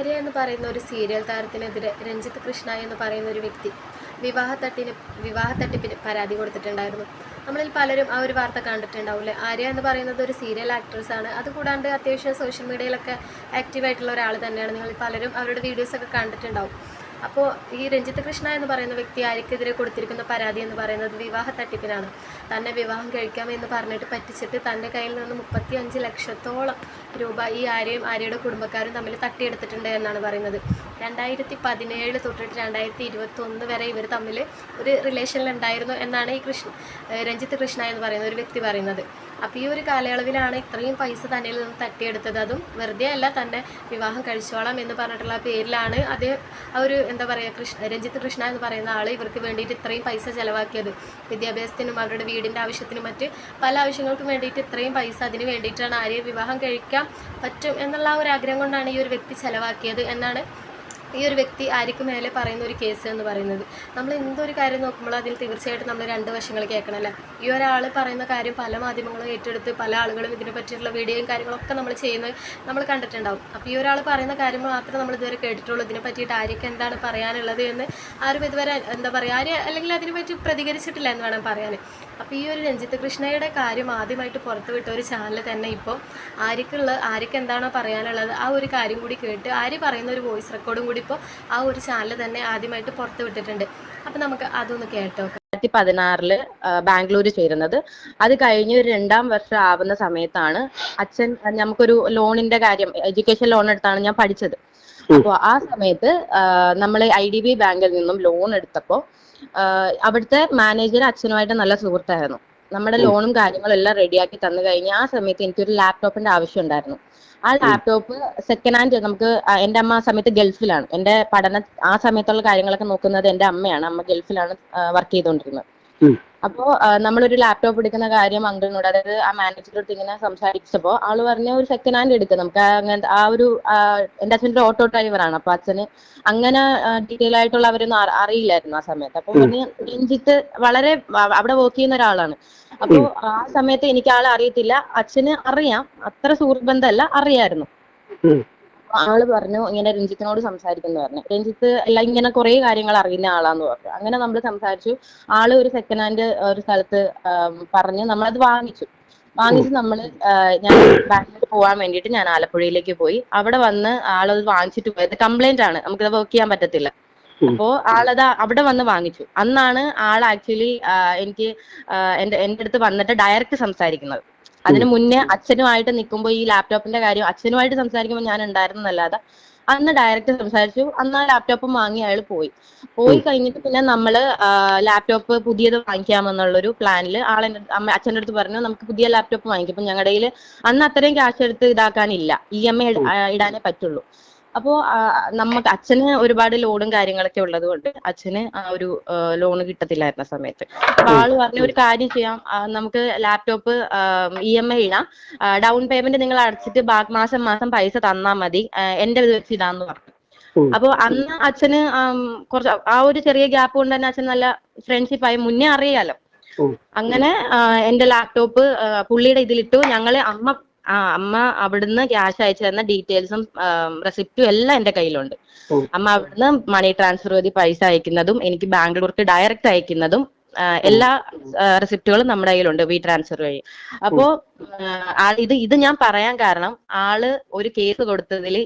ആര്യ എന്ന് പറയുന്ന ഒരു സീരിയൽ താരത്തിനെതിരെ രഞ്ജിത്ത് കൃഷ്ണ എന്ന് പറയുന്ന ഒരു വ്യക്തി വിവാഹ തട്ടിപ്പിന് പരാതി കൊടുത്തിട്ടുണ്ടായിരുന്നു. നമ്മളിൽ പലരും ആ ഒരു വാർത്ത കണ്ടിട്ടുണ്ടാവില്ലേ. ആര്യ എന്ന് പറയുന്നത് ഒരു സീരിയൽ ആക്ട്രസ് ആണ്. അതുകൂടാണ്ട് അത്യാവശ്യം സോഷ്യൽ മീഡിയയിലൊക്കെ ആക്റ്റീവായിട്ടുള്ള ഒരാൾ തന്നെയാണ്. നിങ്ങൾ പലരും അവരുടെ വീഡിയോസൊക്കെ കണ്ടിട്ടുണ്ടാവും. അപ്പോൾ ഈ രഞ്ജിത്ത് കൃഷ്ണ എന്ന് പറയുന്ന വ്യക്തി ആര്യക്കെതിരെ കൊടുത്തിരിക്കുന്ന പരാതി എന്ന് പറയുന്നത് വിവാഹ തട്ടിപ്പിനാണ്. തന്നെ വിവാഹം കഴിക്കാമെന്ന് പറഞ്ഞിട്ട് പറ്റിച്ചിട്ട് തൻ്റെ കയ്യിൽ നിന്ന് 35 ലക്ഷത്തോളം രൂപ ഈ ആര്യയും ആര്യയുടെ കുടുംബക്കാരും തമ്മിൽ തട്ടിയെടുത്തിട്ടുണ്ട് എന്നാണ് പറയുന്നത്. 2017 തൊട്ടിട്ട് 2021 വരെ ഇവർ തമ്മിൽ ഒരു റിലേഷനിലുണ്ടായിരുന്നു എന്നാണ് ഈ രഞ്ജിത്ത് കൃഷ്ണ എന്ന് പറയുന്ന ഒരു വ്യക്തി പറയുന്നത്. അപ്പോൾ ഈ ഒരു കാലയളവിലാണ് ഇത്രയും പൈസ തന്നിൽ നിന്ന് തട്ടിയെടുത്തത്. അതും വെറുതെ അല്ല, തന്നെ വിവാഹം കഴിച്ചോളാം എന്ന് പറഞ്ഞിട്ടുള്ള പേരിലാണ് അദ്ദേഹം ആ ഒരു എന്താ പറയുക രഞ്ജിത്ത് കൃഷ്ണ എന്ന് പറയുന്ന ആൾ ഇവർക്ക് വേണ്ടിയിട്ട് ഇത്രയും പൈസ ചിലവാക്കിയത്. വിദ്യാഭ്യാസത്തിനും അവരുടെ വീടിൻ്റെ ആവശ്യത്തിനും മറ്റ് പല ആവശ്യങ്ങൾക്കും വേണ്ടിയിട്ട് ഇത്രയും പൈസ അതിന് വേണ്ടിയിട്ടാണ് ആര്യ വിവാഹം കഴിക്കാൻ പറ്റും എന്നുള്ള ഒരു ആഗ്രഹം കൊണ്ടാണ് ഈ ഒരു വ്യക്തി ചിലവാക്കിയത് എന്നാണ് ഈ ഒരു വ്യക്തി ആര്യക്ക് മേലെ പറയുന്ന ഒരു കേസ് എന്ന് പറയുന്നത്. നമ്മൾ എന്തൊരു കാര്യം നോക്കുമ്പോൾ അതിൽ തീർച്ചയായിട്ടും നമ്മൾ രണ്ട് വശങ്ങൾ കേൾക്കണമല്ലേ. ഈ ഒരാൾ പറയുന്ന കാര്യം പല മാധ്യമങ്ങളും ഏറ്റെടുത്ത് പല ആളുകളും ഇതിനെ പറ്റിയിട്ടുള്ള വീഡിയോയും കാര്യങ്ങളൊക്കെ നമ്മൾ ചെയ്യുന്നത് നമ്മൾ കണ്ടിട്ടുണ്ടാവും. അപ്പോൾ ഈ ഒരാൾ പറയുന്ന കാര്യം മാത്രമേ നമ്മൾ ഇതുവരെ കേട്ടിട്ടുള്ളൂ. ഇതിനെ പറ്റിയിട്ട് ആര്യക്ക് എന്താണ് പറയാനുള്ളത് എന്ന് ആരും ഇതുവരെ എന്താ പറയുക ആര്യ അല്ലെങ്കിൽ അതിനെ പറ്റി പ്രതികരിച്ചിട്ടില്ല എന്ന് വേണം പറയാൻ. അപ്പോൾ ഈ ഒരു രഞ്ജിത്ത് കൃഷ്ണയുടെ കാര്യം ആദ്യമായിട്ട് പുറത്തുവിട്ട ഒരു ചാനൽ തന്നെ ഇപ്പോൾ ആര്യക്ക് എന്താണോ പറയാനുള്ളത് ആ ഒരു കാര്യം കൂടി കേട്ട് ആര്യ പറയുന്ന ഒരു വോയിസ് റെക്കോർഡും കൂടി ഇപ്പോൾ ആ ഒരു ചാനൽ തന്നെ ആദ്യമായിട്ട് പുറത്തു വിട്ടിട്ടുണ്ട്. അപ്പം നമുക്ക് അതൊന്ന് കേട്ടോ. 2016 ബാംഗ്ലൂർ ചേരുന്നത്. അത് കഴിഞ്ഞ് ഒരു 2ാം വർഷം ആവുന്ന സമയത്താണ് അച്ഛൻ നമുക്കൊരു ലോണിന്റെ കാര്യം, എഡ്യൂക്കേഷൻ ലോൺ എടുത്താണ് ഞാൻ പഠിച്ചത്. അപ്പോൾ ആ സമയത്ത് നമ്മൾ IDB ബാങ്കിൽ നിന്നും ലോൺ എടുത്തപ്പോൾ അവിടുത്തെ മാനേജർ അച്ഛനുമായിട്ട് നല്ല സുഹൃത്തായിരുന്നു. നമ്മുടെ ലോണും കാര്യങ്ങളും എല്ലാം റെഡിയാക്കി തന്നു കഴിഞ്ഞ് ആ സമയത്ത് എനിക്കൊരു ലാപ്ടോപ്പിന്റെ ആവശ്യം ഉണ്ടായിരുന്നു. ആ ലാപ്ടോപ്പ് സെക്കൻഡ് ഹാൻഡ് നമുക്ക് എൻ്റെ അമ്മ ആ സമയത്ത് ഗൾഫിലാണ്. എൻ്റെ ആ സമയത്തുള്ള കാര്യങ്ങളൊക്കെ നോക്കുന്നത് എൻ്റെ അമ്മയാണ്. അമ്മ ഗൾഫിലാണ് വർക്ക് ചെയ്തുകൊണ്ടിരുന്നത്. അപ്പോൾ നമ്മളൊരു ലാപ്ടോപ്പ് എടുക്കുന്ന കാര്യം അങ്കിളിനോട്, അതായത് ആ മാനേജറുടെ അടുത്ത് ഇങ്ങനെ സംസാരിച്ചപ്പോൾ ആള് പറഞ്ഞ ഒരു സെക്കൻഡ് ഹാൻഡ് എടുക്കുക. നമുക്ക് അങ്ങനത്തെ എൻ്റെ അച്ഛൻ്റെ ഓട്ടോ ഡ്രൈവറാണ്. അപ്പൊ അച്ഛന് അങ്ങനെ ഡീറ്റെയിൽ ആയിട്ടുള്ള അവരൊന്നും അറിയില്ലായിരുന്നു ആ സമയത്ത്. അപ്പൊ പറഞ്ഞ് രഞ്ജിത്ത് വളരെ അവിടെ വർക്ക് ചെയ്യുന്ന ഒരാളാണ്. അപ്പൊ ആ സമയത്ത് എനിക്ക് ആളെ അറിയത്തില്ല, അച്ഛന് അറിയാം, അത്ര സുഹൃത്ത് ബന്ധമല്ല, അറിയായിരുന്നു. ആള് പറഞ്ഞു ഇങ്ങനെ രഞ്ജിത്തിനോട് സംസാരിക്കുന്നു പറഞ്ഞു. രഞ്ജിത്ത് എല്ലാം ഇങ്ങനെ കുറെ കാര്യങ്ങൾ അറിയുന്ന ആളാന്ന് പറഞ്ഞു. അങ്ങനെ നമ്മൾ സംസാരിച്ചു. ആള് ഒരു സെക്കൻഡ് ഹാൻഡ് ഒരു സ്ഥലത്ത് പറഞ്ഞ് നമ്മളത് വാങ്ങിച്ചു. നമ്മള് ഞാൻ ബാംഗ്ലൂർ പോകാൻ വേണ്ടിയിട്ട് ഞാൻ ആലപ്പുഴയിലേക്ക് പോയി. അവിടെ വന്ന് ആളത് വാങ്ങിച്ചിട്ട് പോയത് കംപ്ലൈന്റ് ആണ്, നമുക്കത് വർക്ക് ചെയ്യാൻ പറ്റത്തില്ല. അപ്പോ ആളത് അവിടെ വന്ന് വാങ്ങിച്ചു. അന്നാണ് ആൾ ആക്ച്വലി എനിക്ക് എന്റെ അടുത്ത് വന്നിട്ട് ഡയറക്റ്റ് സംസാരിക്കുന്നത്. അതിന് മുന്നേ അച്ഛനുമായിട്ട് നിൽക്കുമ്പോൾ ഈ ലാപ്ടോപ്പിന്റെ കാര്യം അച്ഛനുമായിട്ട് സംസാരിക്കുമ്പോൾ ഞാൻ ഉണ്ടായിരുന്നല്ലാതെ അന്ന് ഡയറക്റ്റ് സംസാരിച്ചു. അന്ന് ആ ലാപ്ടോപ്പും വാങ്ങി അയാൾ പോയി കഴിഞ്ഞിട്ട് പിന്നെ നമ്മള് ലാപ്ടോപ്പ് പുതിയത് വാങ്ങിക്കാമെന്നുള്ളൊരു പ്ലാനിൽ അച്ഛൻ്റെ അടുത്ത് പറഞ്ഞു നമുക്ക് പുതിയ ലാപ്ടോപ്പ് വാങ്ങിക്കും. ഇപ്പൊ ഞങ്ങളുടെ കയ്യിൽ അന്ന് അത്രയും ക്യാഷ് എടുത്ത് ഇതാക്കാനില്ല, EMI ഇടാനേ പറ്റുള്ളൂ. അപ്പോ നമുക്ക് അച്ഛന് ഒരുപാട് ലോണും കാര്യങ്ങളൊക്കെ ഉള്ളത് കൊണ്ട് അച്ഛന് ആ ഒരു ലോണ് കിട്ടത്തില്ലായിരുന്ന സമയത്ത്. അപ്പൊ ആള് പറഞ്ഞ ഒരു കാര്യം ചെയ്യാം, നമുക്ക് ലാപ്ടോപ്പ് EMI ഇടാം, ഡൗൺ പേയ്മെന്റ് നിങ്ങൾ അടച്ചിട്ട് മാസം പൈസ തന്നാ മതി, എന്റെ ഇത് വെച്ച് ഇടാന്ന് പറഞ്ഞു. അപ്പൊ അന്ന് അച്ഛന് കുറച്ച് ആ ഒരു ചെറിയ ഗ്യാപ്പ് കൊണ്ട് തന്നെ അച്ഛൻ നല്ല ഫ്രണ്ട്ഷിപ്പ് ആയി, മുന്നേ അറിയാലോ. അങ്ങനെ എന്റെ ലാപ്ടോപ്പ് പുള്ളിയുടെ ഇതിലിട്ടു. അമ്മ അവിടുന്ന് ക്യാഷ് അയച്ചു തന്ന ഡീറ്റെയിൽസും റെസിപ്റ്റും എല്ലാം എന്റെ കയ്യിലുണ്ട്. അമ്മ അവിടുന്ന് മണി ട്രാൻസ്ഫർ ചെയ്ത് പൈസ അയക്കുന്നതും എനിക്ക് ബാംഗ്ലൂർക്ക് ഡയറക്റ്റ് അയക്കുന്നതും എല്ലാ റെസിപ്റ്റുകളും നമ്മുടെ കയ്യിലുണ്ട് ട്രാൻസ്ഫർ വഴി. അപ്പോ ഇത് ഞാൻ പറയാൻ കാരണം ആള് ഒരു കേസ് കൊടുത്തതിൽ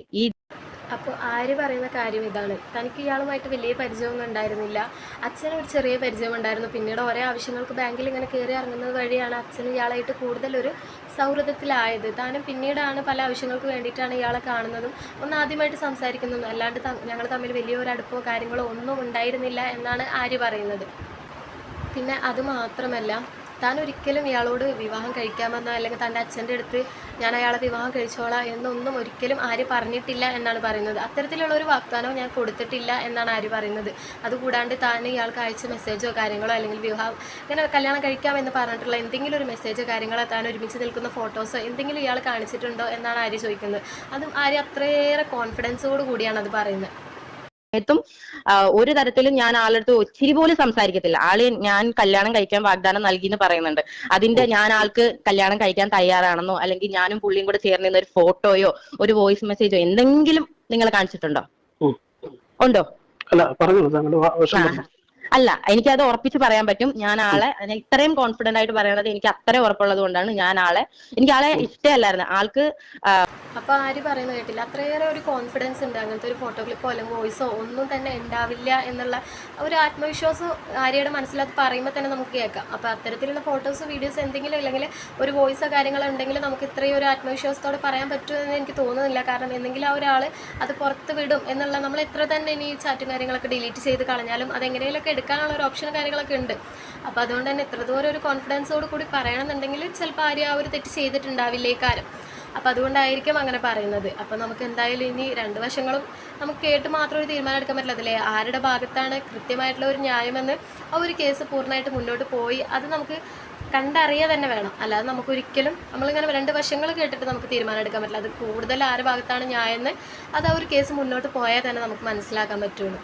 അപ്പോൾ ആര്യ പറയുന്ന കാര്യം ഇതാണ്, തനിക്ക് ഇയാളുമായിട്ട് വലിയ പരിചയമൊന്നും ഉണ്ടായിരുന്നില്ല. അച്ഛനും ഒരു ചെറിയ പരിചയം ഉണ്ടായിരുന്നു. പിന്നീട് ഓരോ ആവശ്യങ്ങൾക്ക് ബാങ്കിൽ ഇങ്ങനെ കയറി ഇറങ്ങുന്നത് വഴിയാണ് അച്ഛനും ഇയാളായിട്ട് കൂടുതലൊരു സൗഹൃദത്തിലായത്. താനും പിന്നീടാണ് പല ആവശ്യങ്ങൾക്ക് വേണ്ടിയിട്ടാണ് ഇയാളെ കാണുന്നതും ആദ്യമായിട്ട് സംസാരിക്കുന്നതും. അല്ലാണ്ട് ഞങ്ങൾ തമ്മിൽ വലിയൊരു അടുപ്പോ കാര്യങ്ങളോ ഒന്നും ഉണ്ടായിരുന്നില്ല എന്നാണ് ആര്യ പറയുന്നത്. പിന്നെ അതുമാത്രമല്ല, താൻ ഒരിക്കലും ഇയാളോട് വിവാഹം കഴിക്കാമെന്നോ അല്ലെങ്കിൽ തൻ്റെ അച്ഛൻ്റെ അടുത്ത് ഞാൻ അയാളെ വിവാഹം കഴിച്ചോളാം എന്നൊന്നും ഒരിക്കലും ആര്യ പറഞ്ഞിട്ടില്ല എന്നാണ് പറയുന്നത്. അത്തരത്തിലുള്ള ഒരു വാഗ്ദാനവും ഞാൻ കൊടുത്തിട്ടില്ല എന്നാണ് ആര്യ പറയുന്നത്. അതുകൂടാണ്ട് താൻ ഇയാൾക്ക് അയച്ച മെസ്സേജോ കാര്യങ്ങളോ അല്ലെങ്കിൽ ഇങ്ങനെ കല്യാണം കഴിക്കാമെന്ന് പറഞ്ഞിട്ടുള്ള എന്തെങ്കിലും ഒരു മെസ്സേജോ കാര്യങ്ങളോ താൻ ഒരുമിച്ച് നിൽക്കുന്ന ഫോട്ടോസോ എന്തെങ്കിലും ഇയാൾ കാണിച്ചിട്ടുണ്ടോ എന്നാണ് ആര്യ ചോദിക്കുന്നത്. അതും ആര്യ അത്രയേറെ കോൺഫിഡൻസോട് കൂടിയാണ് അത് പറയുന്നത്. ഒരു തരത്തിലും ഞാൻ ആളടുത്ത് ഒത്തിരി പോലും സംസാരിക്കത്തില്ല. ഞാൻ കല്യാണം കഴിക്കാൻ വാഗ്ദാനം നൽകി എന്ന് പറയുന്നുണ്ട്. അതിന്റെ ഞാൻ ആൾക്ക് കല്യാണം കഴിക്കാൻ തയ്യാറാണെന്നോ അല്ലെങ്കിൽ ഞാനും പുള്ളിയും കൂടെ ചേർന്ന് ഒരു ഫോട്ടോയോ ഒരു വോയിസ് മെസ്സേജോ എന്തെങ്കിലും നിങ്ങൾ കാണിച്ചിട്ടുണ്ടോ? ഉം. ഉണ്ടോ? അല്ല പറഞ്ഞോളൂ, താങ്കളുടെ വശം പറഞ്ഞു. അല്ല, എനിക്കത് ഉറപ്പിച്ച് പറയാൻ പറ്റും. ഞാൻ ഇത്രയും കോൺഫിഡന്റ് ആയിട്ട് പറയണത് എനിക്ക് അത്രയും ഉറപ്പുള്ളത് കൊണ്ടാണ്. എനിക്ക് ആളെ ഇഷ്ടമല്ലായിരുന്നു. ആൾക്ക് അപ്പോൾ ആര് പറയുന്നത് കേട്ടില്ല, അത്രയേറെ ഒരു കോൺഫിഡൻസ് ഉണ്ട്. അങ്ങനത്തെ ഒരു ഫോട്ടോ ക്ലിപ്പോ അല്ലെങ്കിൽ വോയിസോ ഒന്നും തന്നെ ഉണ്ടാവില്ല എന്നുള്ള ഒരു ആത്മവിശ്വാസം ആര്യയുടെ മനസ്സിലത് പറയുമ്പോൾ തന്നെ നമുക്ക് കേൾക്കാം. അപ്പോൾ അത്തരത്തിലുള്ള ഫോട്ടോസ് വീഡിയോസ് എന്തെങ്കിലും അല്ലെങ്കിൽ ഒരു വോയിസോ കാര്യങ്ങളോ ഉണ്ടെങ്കിൽ നമുക്ക് ഇത്രയും ഒരു ആത്മവിശ്വാസത്തോടെ പറയാൻ പറ്റുമെന്ന് എനിക്ക് തോന്നുന്നില്ല. കാരണം എന്തെങ്കിലും ആ ഒരാൾ അത് പുറത്ത് വിടും എന്നുള്ള, നമ്മൾ എത്ര തന്നെ ഇനി ചാറ്റും കാര്യങ്ങളൊക്കെ ഡിലീറ്റ് ചെയ്ത് കളഞ്ഞാലും അതെങ്ങനെയൊക്കെ എടുക്കാനുള്ള ഒരു ഓപ്ഷൻ കാര്യങ്ങളൊക്കെ ഉണ്ട്. അപ്പോൾ അതുകൊണ്ട് തന്നെ എത്രത്തോളം ഒരു കോൺഫിഡൻസോട് കൂടി പറയണമെന്നുണ്ടെങ്കിൽ ചിലപ്പോൾ ആര്യ ആ ഒരു തെറ്റ് ചെയ്തിട്ടുണ്ടാവില്ല ഈ കാര്യം. അപ്പോൾ അതുകൊണ്ടായിരിക്കും അങ്ങനെ പറയുന്നത്. അപ്പോൾ നമുക്ക് എന്തായാലും ഇനി രണ്ട് വശങ്ങളും നമുക്ക് കേട്ട് മാത്രം ഒരു തീരുമാനം എടുക്കാൻ പറ്റില്ല. അതിലെ ആരുടെ ഭാഗത്താണ് കൃത്യമായിട്ടുള്ള ഒരു ന്യായമെന്ന് ആ ഒരു കേസ് പൂർണ്ണമായിട്ട് മുന്നോട്ട് പോയി അത് നമുക്ക് കണ്ടറിയുക തന്നെ വേണം. അല്ലാതെ നമുക്കൊരിക്കലും നമ്മളിങ്ങനെ രണ്ട് വശങ്ങൾ കേട്ടിട്ട് നമുക്ക് തീരുമാനം എടുക്കാൻ പറ്റില്ല. അത് കൂടുതൽ ആരുടെ ഭാഗത്താണ് ന്യായമെന്ന് അത് ആ ഒരു കേസ് മുന്നോട്ട് പോയാൽ തന്നെ നമുക്ക് മനസ്സിലാക്കാൻ പറ്റുള്ളൂ.